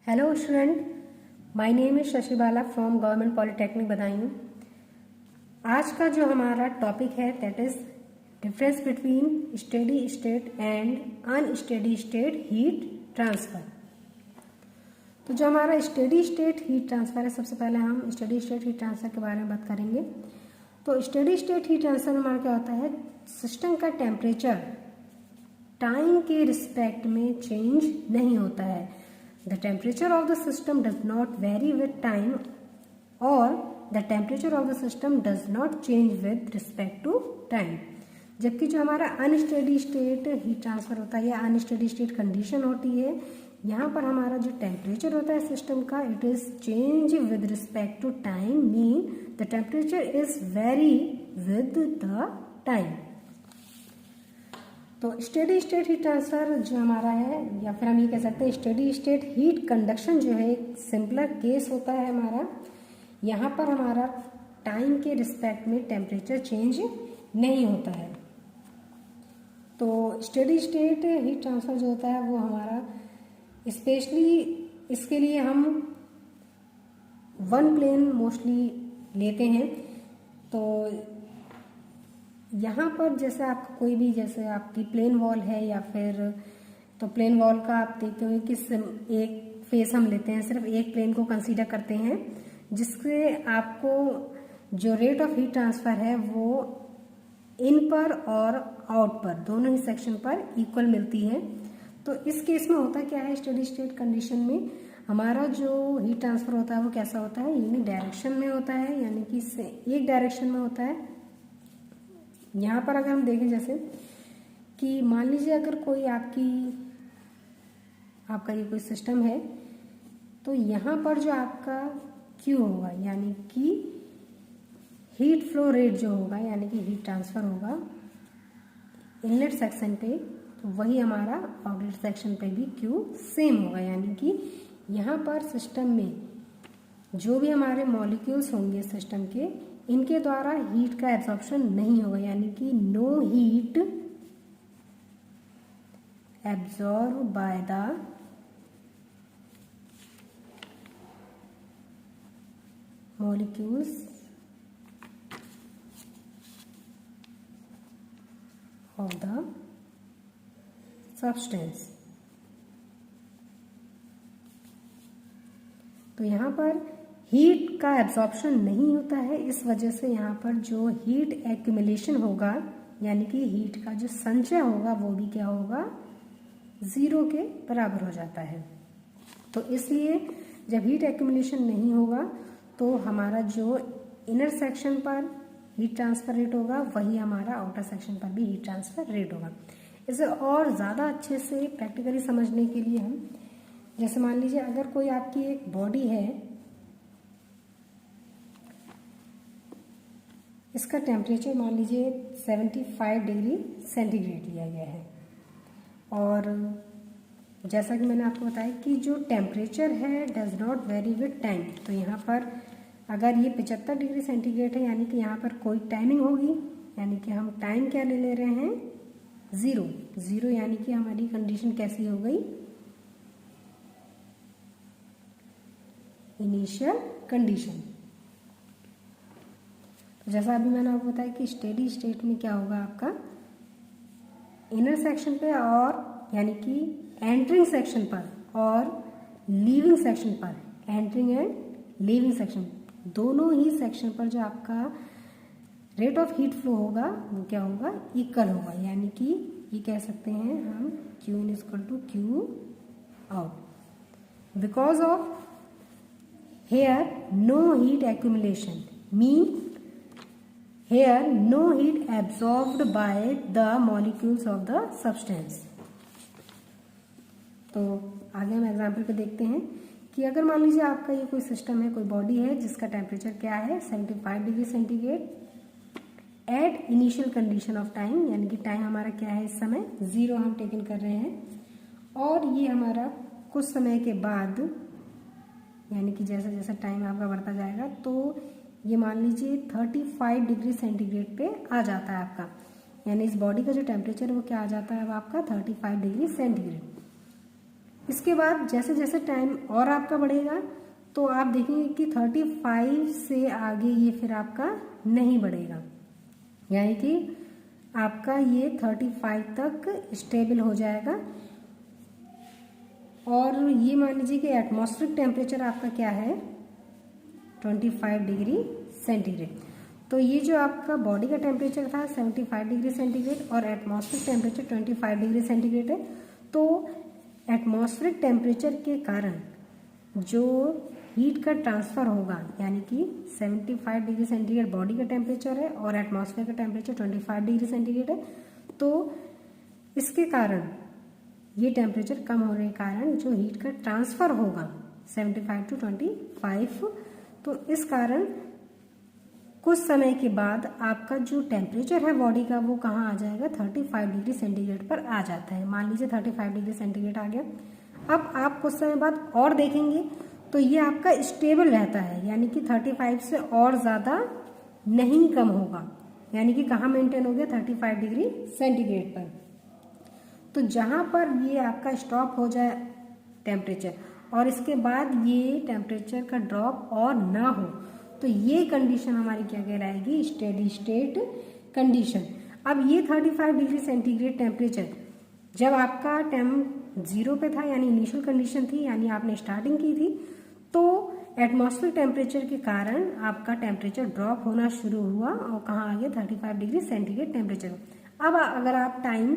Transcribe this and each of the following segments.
Hello student, my name is Shashi Bala from government polytechnic Badaun. आज का जो हमारा टॉपिक है that is difference between steady state and unsteady state heat transfer. तो जो हमारा स्टेडी स्टेट हीट ट्रांसफर है, सबसे पहले हम स्टेडी स्टेट हीट ट्रांसफर के बारे में बात करेंगे। तो स्टेडी स्टेट हीट ट्रांसफर में हमारा क्या होता है, सिस्टम का टेम्परेचर टाइम के रिस्पेक्ट में चेंज नहीं होता है। The temperature of the system does not vary with time or the temperature of the system does not change with respect to time। जबकि जो हमारा अनस्टेडी स्टेट हीट ट्रांसफर होता है या अनस्टेडी स्टेट कंडीशन होती है, यहाँ पर हमारा जो टेम्परेचर होता है सिस्टम का it is change with respect to time, mean the temperature is vary with the time. तो स्टेडी स्टेट हीट ट्रांसफर जो हमारा है, या फिर हम ये कह सकते हैं स्टेडी स्टेट हीट कंडक्शन जो है एक सिंपलर केस होता है हमारा। यहाँ पर हमारा टाइम के रिस्पेक्ट में टेम्परेचर चेंज नहीं होता है। तो स्टेडी स्टेट हीट ट्रांसफर जो होता है वो हमारा स्पेशली इसके लिए हम वन प्लेन मोस्टली लेते हैं। तो यहाँ पर जैसे आपका कोई भी, जैसे आपकी प्लेन वॉल है या फिर, तो प्लेन वॉल का आप देखते हो कि एक फेस हम लेते हैं, सिर्फ एक प्लेन को कंसीडर करते हैं, जिससे आपको जो रेट ऑफ हीट ट्रांसफर है वो इन पर और आउट पर दोनों ही सेक्शन पर इक्वल मिलती है। तो इस केस में होता क्या है, स्टेडी स्टेट कंडीशन में हमारा जो हीट ट्रांसफर होता है वो कैसा होता है, यूनिक डायरेक्शन में होता है, यानी कि एक डायरेक्शन में होता है। यहाँ पर अगर हम देखें जैसे कि मान लीजिए अगर कोई आपका ये कोई सिस्टम है, तो यहाँ पर जो आपका Q होगा यानी कि हीट फ्लो रेट जो होगा, यानी कि हीट ट्रांसफर होगा इनलेट सेक्शन पे, तो वही हमारा आउटलेट सेक्शन पे भी Q सेम होगा। यानी कि यहाँ पर सिस्टम में जो भी हमारे मॉलिक्यूल्स होंगे सिस्टम के, इनके द्वारा हीट का एब्जॉर्प्शन नहीं होगा, यानी कि no heat absorb by the molecules of the substance. तो यहाँ पर हीट का एब्जॉर्प्शन नहीं होता है, इस वजह से यहाँ पर जो हीट एक्यूमुलेशन होगा, यानी कि हीट का जो संचय होगा वो भी क्या होगा, जीरो के बराबर हो जाता है। तो इसलिए जब हीट एक्यूमुलेशन नहीं होगा तो हमारा जो इनर सेक्शन पर हीट ट्रांसफर रेट होगा वही हमारा आउटर सेक्शन पर भी हीट ट्रांसफर रेट होगा। इसे और ज़्यादा अच्छे से प्रैक्टिकली समझने के लिए हम, जैसे मान लीजिए अगर कोई आपकी एक बॉडी है, इसका टेम्परेचर मान लीजिए 75 डिग्री सेंटीग्रेड लिया गया है, और जैसा कि मैंने आपको बताया कि जो टेम्परेचर है does not very with time. तो यहाँ पर अगर ये 75 डिग्री सेंटीग्रेड है, यानी कि यहाँ पर कोई टाइमिंग होगी, यानी कि हम टाइम क्या ले रहे हैं, जीरो, यानी कि हमारी कंडीशन कैसी हो गई, इनिशियल कंडीशन। तो जैसा अभी मैंने आपको बताया कि स्टेडी स्टेट में क्या होगा, आपका इनर सेक्शन पे और यानी कि एंटरिंग सेक्शन पर और लीविंग सेक्शन पर, एंटरिंग एंड लीविंग सेक्शन दोनों ही सेक्शन पर जो आपका रेट ऑफ हीट फ्लो होगा वो क्या होगा, इक्वल होगा। यानी कि ये कह सकते हैं हम Q in equal to Q out. Because of here no heat accumulation, mean here no heat absorbed by the molecules of the substance। तो आगे हम एग्जाम्पल पे देखते हैं कि अगर मान लीजिए आपका ये कोई सिस्टम है, कोई बॉडी है जिसका टेम्परेचर क्या है 75 degree centigrade at initial condition of time, यानी कि टाइम हमारा क्या है इस समय, जीरो हम टेकन कर रहे हैं, और ये हमारा कुछ समय के बाद, यानी कि जैसे जैसे टाइम आपका बढ़ता जाएगा तो ये मान लीजिए 35 डिग्री सेंटीग्रेड पे आ जाता है आपका, यानी इस बॉडी का जो टेम्परेचर है वो क्या आ जाता है अब आपका 35 डिग्री सेंटीग्रेड। इसके बाद जैसे जैसे टाइम और आपका बढ़ेगा तो आप देखेंगे कि 35 से आगे ये फिर आपका नहीं बढ़ेगा, यानी कि आपका ये 35 तक स्टेबल हो जाएगा। और ये मान लीजिए कि एटमॉस्फेरिक टेम्परेचर आपका क्या है 25 डिग्री सेंटीग्रेड। तो ये जो आपका बॉडी का टेम्परेचर था 75 डिग्री सेंटीग्रेड और एटमॉस्फेरिक टेम्परेचर 25 डिग्री सेंटीग्रेड है। तो एटमॉस्फेरिक टेम्परेचर के कारण जो हीट का ट्रांसफ़र होगा, यानी कि 75 डिग्री सेंटीग्रेड बॉडी का टेम्परेचर है और एटमॉस्फेयर का टेम्परेचर 25 डिग्री सेंटीग्रेड है, तो इसके कारण ये टेम्परेचर कम होने के कारण जो हीट का ट्रांसफ़र होगा 75 टू 25, तो इस कारण कुछ समय के बाद आपका जो टेम्परेचर है बॉडी का वो कहाँ आ जाएगा 35 डिग्री सेंटीग्रेड पर आ जाता है। मान लीजिए 35 डिग्री सेंटीग्रेड आ गया। अब आप कुछ समय बाद और देखेंगे तो ये आपका स्टेबल रहता है, यानी कि 35 से और ज़्यादा नहीं कम होगा, यानी कि कहाँ मेंटेन हो गया 35 डिग्री सेंटीग्रेड पर। तो जहाँ पर ये आपका स्टॉप हो जाए टेम्परेचर और इसके बाद ये टेम्परेचर का ड्रॉप और ना हो, तो ये कंडीशन हमारी क्या कहलाएगी स्टेडी स्टेट कंडीशन। अब ये 35 डिग्री सेंटीग्रेड टेम्परेचर जब आपका टेम्प 0 पे था, यानी इनिशियल कंडीशन थी, यानी आपने स्टार्टिंग की थी, तो एटमॉस्फेरिक टेम्परेचर के कारण आपका टेम्परेचर ड्रॉप होना शुरू हुआ और कहाँ आ गया 35 डिग्री सेंटीग्रेड टेम्परेचर। अब अगर आप टाइम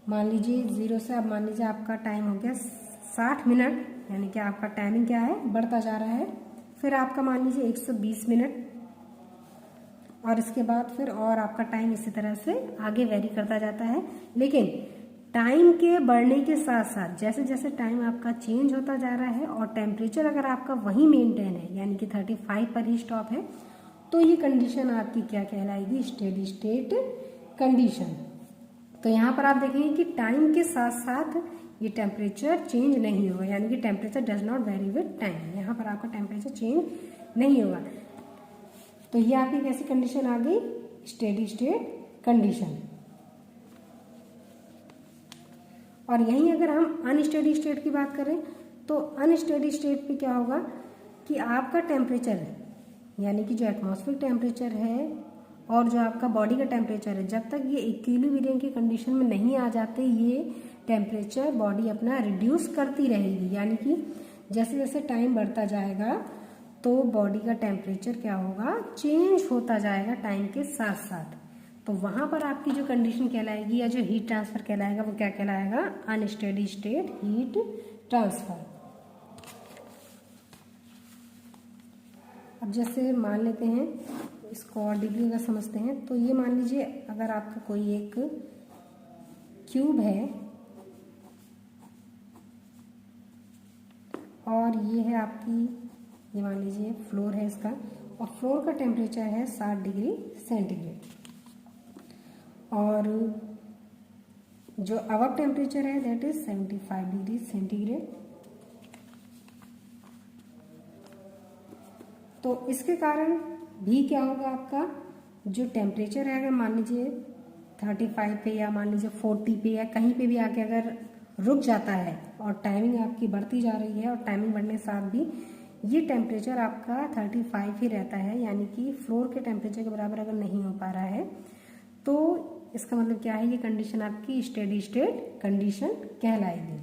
मान लीजिए 0 से, अब मान लीजिए आपका टाइम हो गया 60 मिनट, यानी कि आपका टाइमिंग क्या है बढ़ता जा रहा है। फिर आपका मान लीजिए 120 मिनट और इसके बाद फिर और आपका टाइम इसी तरह से आगे वेरी करता जाता है। लेकिन टाइम के बढ़ने के साथ साथ जैसे जैसे टाइम आपका चेंज होता जा रहा है और टेम्परेचर अगर आपका वही मेंटेन है, यानी कि 35 पर ही स्टॉप है, तो ये कंडीशन आपकी क्या कहलाएगी स्टेडी स्टेट कंडीशन। तो यहाँ पर आप देखेंगे कि टाइम के साथ साथ ये टेम्परेचर चेंज नहीं होगा, यानी कि temperature does not very with time. यहाँ पर आपका टेम्परेचर चेंज नहीं होगा। तो ये आपकी कैसी कंडीशन आ गई स्टेडी स्टेट कंडीशन। और यहीं अगर हम अनस्टेडी स्टेट की बात करें तो अनस्टेडी स्टेट पे क्या होगा कि आपका टेम्परेचर यानी कि जो एटमॉस्फेरिक टेम्परेचर है और जो आपका बॉडी का टेम्परेचर है, जब तक ये इक्विलिब्रियम की कंडीशन में नहीं आ जाते ये टेम्परेचर बॉडी अपना रिड्यूस करती रहेगी। यानी कि जैसे जैसे टाइम बढ़ता जाएगा तो बॉडी का टेम्परेचर क्या होगा चेंज होता जाएगा टाइम के साथ साथ। तो वहाँ पर आपकी जो कंडीशन कहलाएगी या जो हीट ट्रांसफ़र कहलाएगा वो क्या कहलाएगा अनस्टेडी स्टेट हीट ट्रांसफ़र। अब जैसे मान लेते हैं इसको और डीपली अगर समझते हैं तो ये मान लीजिए अगर आपका कोई एक क्यूब है और ये है आपकी, ये मान लीजिए फ्लोर है इसका, और फ्लोर का टेम्परेचर है 60 डिग्री सेंटीग्रेड और जो अबव टेम्परेचर है दैट इज 75 डिग्री सेंटीग्रेड। तो इसके कारण भी क्या होगा आपका जो टेम्परेचर है अगर मान लीजिए 35 पे या मान लीजिए 40 पे या कहीं पे भी आके अगर रुक जाता है और टाइमिंग आपकी बढ़ती जा रही है और टाइमिंग बढ़ने के साथ भी ये टेम्परेचर आपका 35 ही रहता है, यानी कि फ्लोर के टेम्परेचर के बराबर अगर नहीं हो पा रहा है, तो इसका मतलब क्या है ये कंडीशन आपकी स्टेडी स्टेट कंडीशन कहलाएगी।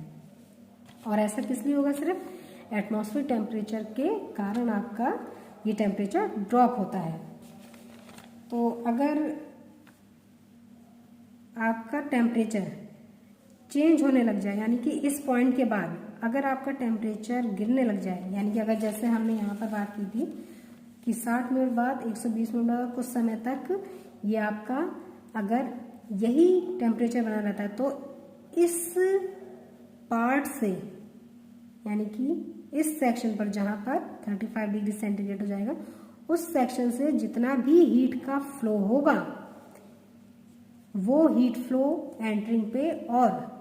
और ऐसा किस लिए होगा सिर्फ एटमॉस्फेरिक टेम्परेचर के कारण आपका ये टेम्परेचर ड्रॉप होता है। तो अगर आपका टेम्परेचर चेंज होने लग जाए, यानी कि इस पॉइंट के बाद अगर आपका टेम्परेचर गिरने लग जाए, यानी कि अगर जैसे हमने यहाँ पर बात की थी कि 60 मिनट बाद 120 मिनट बाद कुछ समय तक ये आपका अगर यही टेम्परेचर बना रहता है तो इस पार्ट से यानी कि इस सेक्शन पर जहाँ पर 35 डिग्री सेंटीग्रेड हो जाएगा उस सेक्शन से जितना भी हीट का फ्लो होगा वो हीट फ्लो एंटरिंग पे और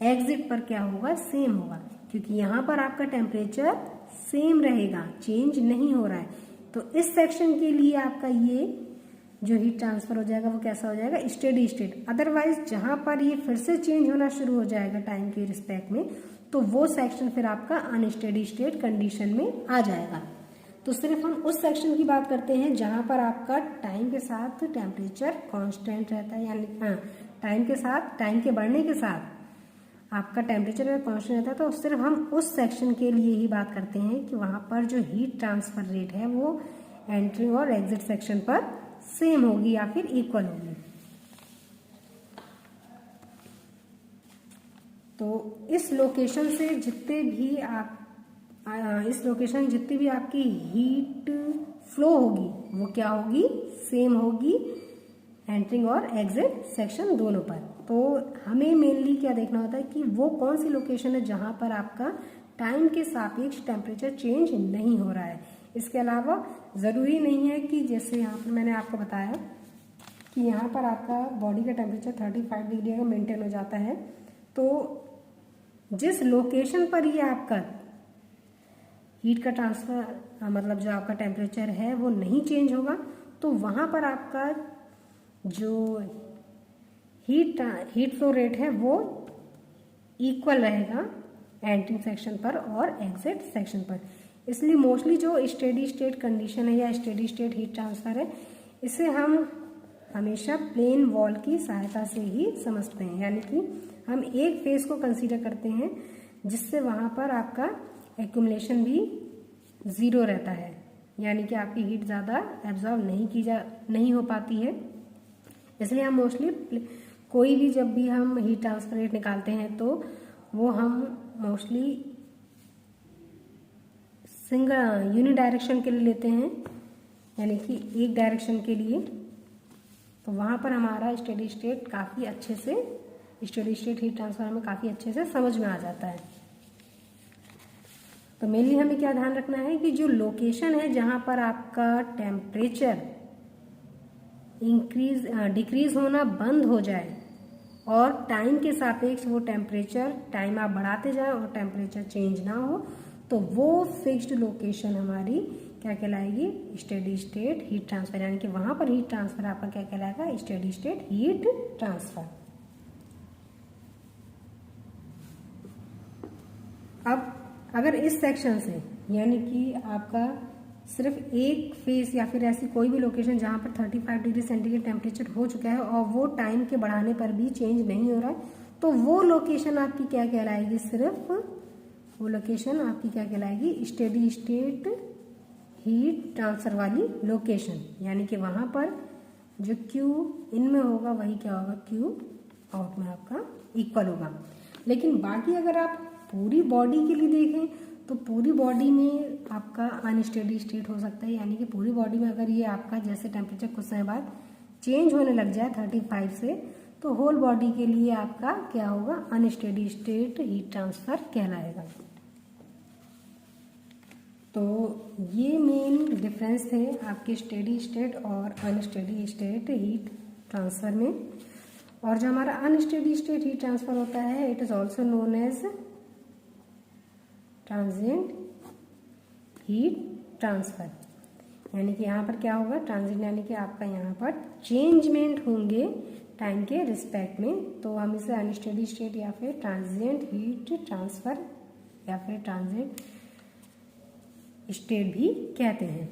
एग्जिट पर क्या होगा सेम होगा, क्योंकि यहाँ पर आपका टेम्परेचर सेम रहेगा, चेंज नहीं हो रहा है। तो इस सेक्शन के लिए आपका ये जो हीट ट्रांसफर हो जाएगा वो कैसा हो जाएगा, स्टेडी स्टेट। अदरवाइज जहां पर ये फिर से चेंज होना शुरू हो जाएगा टाइम के रिस्पेक्ट में, तो वो सेक्शन फिर आपका अनस्टेडी स्टेट कंडीशन में आ जाएगा। तो सिर्फ हम उस सेक्शन की बात करते हैं जहां पर आपका टाइम के साथ टेम्परेचर कांस्टेंट रहता है, यानी टाइम के साथ, टाइम के बढ़ने के साथ आपका टेम्परेचर अगर कांस्टेंट रहता है, तो सिर्फ हम उस सेक्शन के लिए ही बात करते हैं कि वहां पर जो हीट ट्रांसफर रेट है वो एंट्री और एग्जिट सेक्शन पर सेम होगी या फिर इक्वल होगी। तो इस लोकेशन से जितने भी आपकी हीट फ्लो होगी वो क्या होगी, सेम होगी एंट्रिंग और एग्जिट सेक्शन दोनों पर। तो हमें मेनली क्या देखना होता है कि वो कौन सी लोकेशन है जहां पर आपका टाइम के सापेक्ष टेम्परेचर चेंज नहीं हो रहा है। इसके अलावा ज़रूरी नहीं है कि जैसे यहाँ पर मैंने आपको बताया कि यहाँ पर आपका बॉडी का टेम्परेचर 35 डिग्री का मेंटेन हो जाता है, तो जिस लोकेशन पर ये आपका हीट का ट्रांसफर मतलब जो आपका टेम्परेचर है वो नहीं चेंज होगा, तो वहाँ पर आपका जो हीट फ्लो रेट है वो इक्वल रहेगा एंट्रिंग सेक्शन पर और एग्जिट सेक्शन पर। इसलिए मोस्टली जो स्टेडी स्टेट कंडीशन है या स्टेडी स्टेट हीट ट्रांसफर है, इसे हम हमेशा प्लेन वॉल की सहायता से ही समझते हैं, यानी कि हम एक फेस को कंसीडर करते हैं जिससे वहाँ पर आपका एक्यूमुलेशन भी ज़ीरो रहता है, यानी कि आपकी हीट ज़्यादा एब्जॉर्ब नहीं हो पाती है। इसलिए हम मोस्टली कोई भी जब भी हम हीट ट्रांसफर रेट निकालते हैं तो वो हम मोस्टली सिंगल यूनि डायरेक्शन के लिए लेते हैं, यानी कि एक डायरेक्शन के लिए। तो वहाँ पर हमारा स्टेडी स्टेट काफ़ी अच्छे से, स्टेडी स्टेट हीट ट्रांसफर में काफ़ी अच्छे से समझ में आ जाता है। तो मेनली हमें क्या ध्यान रखना है कि जो लोकेशन है जहाँ पर आपका टेम्परेचर डिक्रीज होना बंद हो जाए और टाइम के सापेक्ष वो टेम्परेचर, टाइम आप बढ़ाते जाए और टेम्परेचर चेंज ना हो, तो वो फिक्स्ड लोकेशन हमारी क्या कहलाएगी, स्टेडी स्टेट हीट ट्रांसफर, यानी कि वहाँ पर हीट ट्रांसफर आपका क्या कहलाएगा, स्टेडी स्टेट हीट ट्रांसफर। अब अगर इस सेक्शन से, यानी कि आपका सिर्फ एक फेस या फिर ऐसी कोई भी लोकेशन जहाँ पर 35 डिग्री सेंटीग्रेड टेम्परेचर हो चुका है और वो टाइम के बढ़ाने पर भी चेंज नहीं हो रहा है, तो वो लोकेशन आपकी क्या कहलाएगी, सिर्फ वो लोकेशन आपकी क्या कहलाएगी, स्टेडी स्टेट हीट ट्रांसफर वाली लोकेशन। यानी कि वहाँ पर जो Q इन में होगा वही क्या होगा, Q आउट में आपका इक्वल होगा। लेकिन बाकी अगर आप पूरी बॉडी के लिए देखें तो पूरी बॉडी में आपका अनस्टेडी स्टेट हो सकता है, यानी कि पूरी बॉडी में अगर ये आपका जैसे टेम्परेचर कुछ समय बाद चेंज होने लग जाए 35 से, तो होल बॉडी के लिए आपका क्या होगा, अनस्टेडी स्टेट हीट ट्रांसफर कहलाएगा। तो ये मेन डिफरेंस थे आपके स्टेडी स्टेट और अनस्टेडी स्टेट हीट ट्रांसफर में। और जो हमारा अनस्टेडी स्टेट हीट ट्रांसफर होता है, it is also known as transient heat transfer. यानी कि यहाँ पर क्या होगा, ट्रांजिएंट यानी कि आपका यहाँ पर चेंजमेंट होंगे टाइम के रिस्पेक्ट में, तो हम इसे अनस्टेडी स्टेट या फिर ट्रांजिएंट हीट ट्रांसफर या फिर ट्रांजिएंट स्टेट भी कहते हैं।